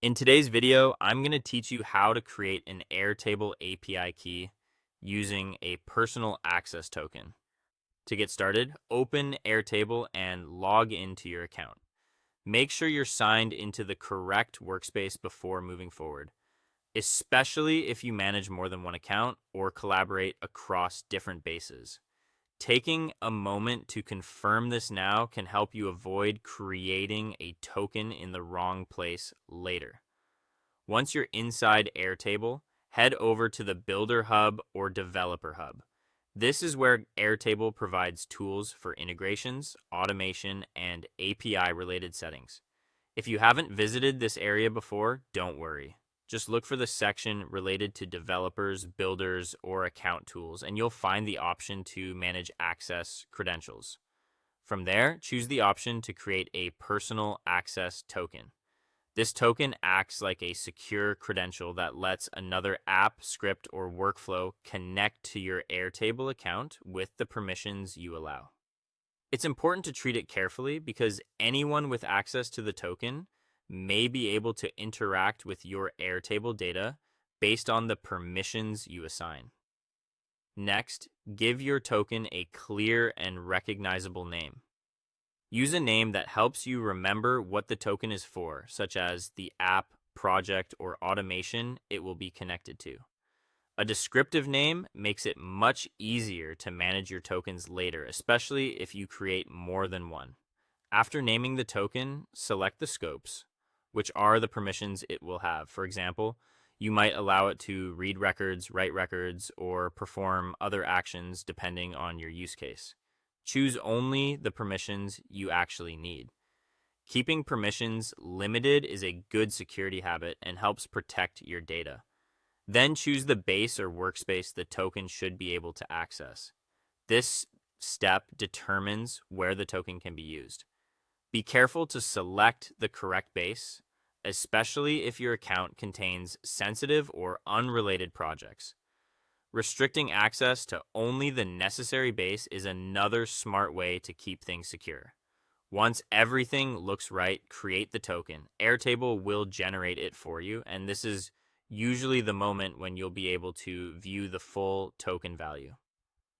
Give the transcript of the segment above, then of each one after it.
In today's video, I'm going to teach you how to create an Airtable API key using a personal access token. To get started, open Airtable and log into your account. Make sure you're signed into the correct workspace before moving forward, especially if you manage more than one account or collaborate across different bases. Taking a moment to confirm this now can help you avoid creating a token in the wrong place later. Once you're inside Airtable, head over to the Builder Hub or Developer Hub. This is where Airtable provides tools for integrations, automation, and API-related settings. If you haven't visited this area before, don't worry. Just look for the section related to developers, builders, or account tools, and you'll find the option to manage access credentials. From there, choose the option to create a personal access token. This token acts like a secure credential that lets another app, script, or workflow connect to your Airtable account with the permissions you allow. It's important to treat it carefully because anyone with access to the token may be able to interact with your Airtable data based on the permissions you assign. Next, give your token a clear and recognizable name. Use a name that helps you remember what the token is for, such as the app, project, or automation it will be connected to. A descriptive name makes it much easier to manage your tokens later, especially if you create more than one. After naming the token, select the scopes, which are the permissions it will have. For example, you might allow it to read records, write records, or perform other actions depending on your use case. Choose only the permissions you actually need. Keeping permissions limited is a good security habit and helps protect your data. Then choose the base or workspace the token should be able to access. This step determines where the token can be used. Be careful to select the correct base, especially if your account contains sensitive or unrelated projects. Restricting access to only the necessary base is another smart way to keep things secure. Once everything looks right, create the token. Airtable will generate it for you, and this is usually the moment when you'll be able to view the full token value.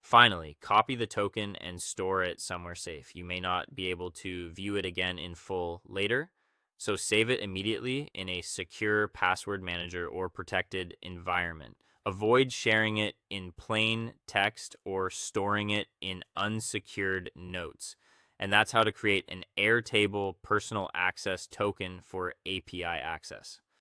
Finally, copy the token and store it somewhere safe. You may not be able to view it again in full later, so save it immediately in a secure password manager or protected environment. Avoid sharing it in plain text or storing it in unsecured notes. And that's how to create an Airtable personal access token for API access.